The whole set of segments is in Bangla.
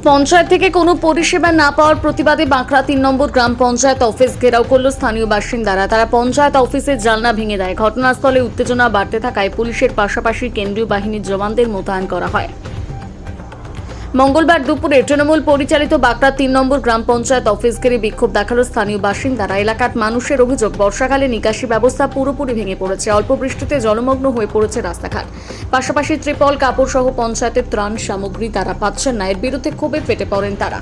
পঞ্চায়েত থেকে কোনো পরিষেবা না পাওয়ার প্রতিবাদে বাঁকড়া ৩ নম্বর গ্রাম পঞ্চায়েত অফিস ঘেরাও করল স্থানীয় বাসিন্দারা। তারা পঞ্চায়েত অফিসের জানলা ভেঙে দেয়। ঘটনাস্থলে উত্তেজনা বাড়তে থাকায় পুলিশের পাশাপাশি কেন্দ্রীয় বাহিনীর জওয়ানদের মোতায়েন করা হয়। মঙ্গলবার দুপুরে তৃণমূল পরিচালিত বাঁকড়া ৩ নম্বর গ্রাম পঞ্চায়েত অফিস ঘিরে বিক্ষোভ দেখালো স্থানীয় বাসিন্দারা। এলাকার মানুষের অভিযোগ, বর্ষাকালে নিকাশি ব্যবস্থা পুরোপুরি ভেঙে পড়েছে। অল্প বৃষ্টিতে জলমগ্ন হয়ে পড়েছে রাস্তাঘাট। পাশাপাশি ত্রিপল, কাপড় সহ পঞ্চায়েতের ত্রাণ সামগ্রী তারা পাচ্ছেন না। এর বিরুদ্ধে ক্ষোভে ফেটে পড়েন তারা।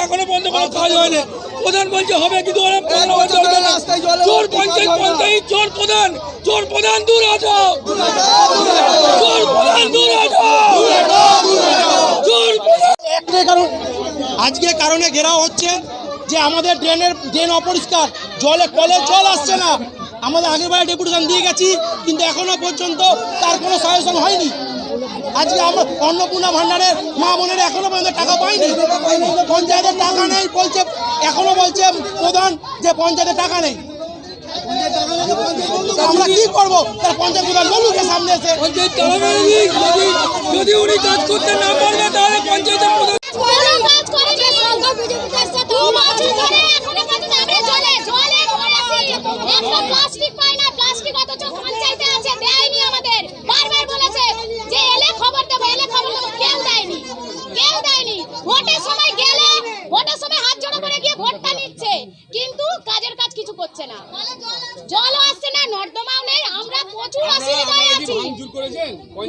এখনো পর্যন্ত কোনো কাজ হয়নি। প্রধান বলছে হবে, কিন্তু চোর পঞ্চায়েত চোর প্রধান দূর হটাও, চোর প্রধান দূর হটাও। একটাই কারণ, আজকে কারণে ঘেরাও হচ্ছে যে আমাদের ড্রেন অপরিষ্কার, কলে জল আসছে না। আমাদের আগের বারে ডেপুটেশন দিয়ে গেছি, কিন্তু এখনো পর্যন্ত তার কোনো সাজেশন হয়নি। আজকে আমরা অন্নপূর্ণা ভান্ডারের মা বোনেরা এখনো পর্যন্ত টাকা পাইনি। পঞ্চায়েতের টাকা নেই বলছে, এখনো বলছে প্রধান যে পঞ্চায়েতের টাকা নেই। আমরা কি করবো? তার পঞ্চায়েত প্রধান বলুক সামনে এসে। যদি উনি কাজ করতে না পারবে তাহলে পঞ্চায়েতের প্রধান প্লাস্টিক পাই না, প্লাস্টিক অথচ পঞ্চায়েতে আছে, দেয়নি আমাদের। বারবার বলেছে যে এলে খবর দেবো, কেউ দেয়নি। ভোটের সময় গেলে, ভোটের সময় হাত জড়ো করে গিয়ে ভোটটা নিচ্ছে, কিন্তু কাজের কাজ কিছু করছে না। জলও আসছে না, নর্দমাও নেই। আমরা প্রচুর অসুবিধায় আছি।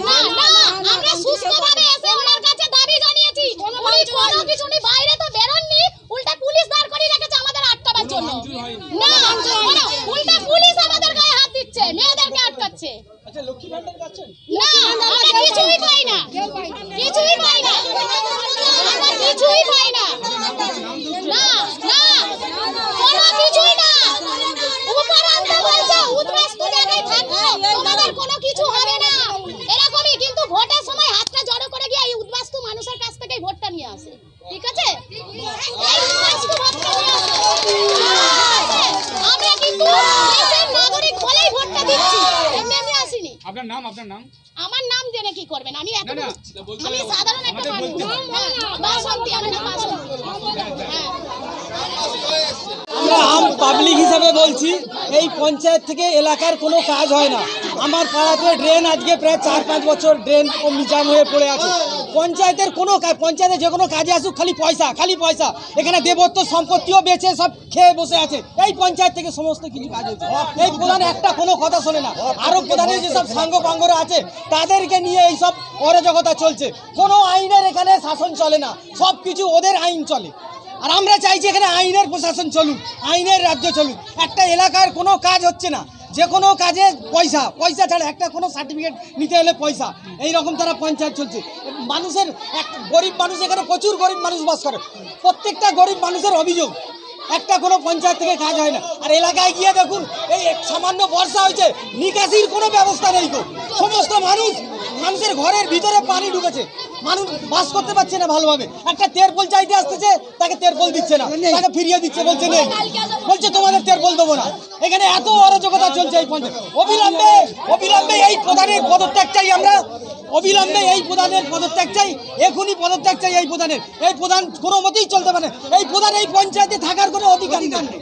না, আমরা সুস্থভাবে এসে ওনার কাছে দাবি জানিয়েছি। উনি কোনো কিছু নেই, বাইরে তো বেরোননি, উল্টা পুলিশ দাঁড় করিয়ে রেখেছে আমাদের আটকাবার জন্য। না, উল্টা পুলিশ আমাদের গায়ে হাত দিচ্ছে, মেয়েদেরকে আটকাচ্ছে। না, আমরা কিছুই পাই না, কিছুই পাই না, আমরা কিছুই পাই না। না, কোনো কিছুই না। উপরান্ত বলছে উদ্বাস্ত জায়গায় থাকো, তোমাদের কোনো কিছু হবে না, এরকমই। কিন্তু ভোটের সময় হাতটা জড়ো করে গিয়ে এই উদ্বাস্ত মানুষের কাছ থেকে ভোটটা নিয়ে আসে। ঠিক আছে, এই উদ্বাস্ত ভোটটা নিয়ে আসে। আমরা কিন্তু দেশের নাগরিক বলেই ভোটটা দিচ্ছি, এমনি আসিনি। আপনার নাম? আমার নাম জেনে কি করবেন? আমি সাধারণ একটা মানুষ। বাসন্তী, আমার নাম বাসন্তী। আমরা আম পাবলিক হিসাবে বলছি, এই পঞ্চায়েত থেকে এলাকার কোনো কাজ হয় না। আমার পাড়াতে ড্রেন আজকে প্রায় 4-5 বছর ড্রেন নিজাম হয়ে পড়ে আছে। পঞ্চায়েতের কোনো কাজ, পঞ্চায়েতে যে কোনো কাজে আসুক খালি পয়সা। এখানে দেবত্ব সম্পত্তিও বেচে সব খেয়ে বসে আছে। এই পঞ্চায়েত থেকে সমস্ত কিছু কাজ হচ্ছে। এই প্রধান একটা কোনো কথা শোনে না। আরও প্রধানের যেসব সাঙ্গ পাঙ্গরা আছে তাদেরকে নিয়ে এইসব অরাজকতা চলছে। কোনো আইনের এখানে শাসন চলে না, সব কিছু ওদের আইন চলে। আর আমরা চাইছি এখানে আইনের প্রশাসন চলুক, আইনের রাজ্য চলুক। একটা এলাকার কোনো কাজ হচ্ছে না, যে কোনো কাজে পয়সা ছাড়া, একটা কোনো সার্টিফিকেট নিতে হলে পয়সা, এইরকম তারা পঞ্চায়েত চলছে। মানুষের গরিব মানুষ, এখানে প্রচুর গরিব মানুষ বাস করে। প্রত্যেকটা গরিব মানুষের অভিযোগ, একটা কোনো পঞ্চায়েত থেকে কাজ হয় না। আর এলাকায় গিয়ে দেখুন, এই সামান্য বর্ষা হয়েছে, নিকাশির কোনো ব্যবস্থা নেই গো। সমস্ত মানুষের ঘরের ভিতরে পানি ঢুকেছে, মানুষ বাস করতে পারছে না ভালোভাবে। একটা তেরপল চাইতে আসতেছে, তাকে তেরপল দিচ্ছে না, তাকে ফিরিয়ে দিচ্ছে, বলছে নেই, বলছে তোমাদের তেরপল দেবো না। এখানে এত অরাজকতা চলছে এই পঞ্চায়েত। অবিলম্বে এই প্রধানের পদত্যাগ চাই আমরা। অবিলম্বে এই প্রধানের পদত্যাগ চাই, এখনই পদত্যাগ চাই এই প্রধানের। এই প্রধান কোনো মতেই চলতে পারে। এই প্রধান এই পঞ্চায়েতে থাকার কোনো অধিকার নেই।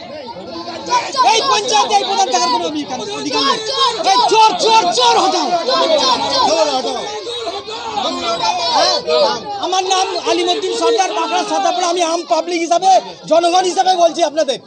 এই পঞ্চায়েতে এই প্রধান থাকার কোনো অধিকার নেই। এই চোর হটাও। আমার নাম আলিমুদ্দিন সরকার, বাঁকড়া সাতাপাড়া। আমি আম পাবলিক হিসাবে, জনগণ হিসাবে বলছি আপনাদের।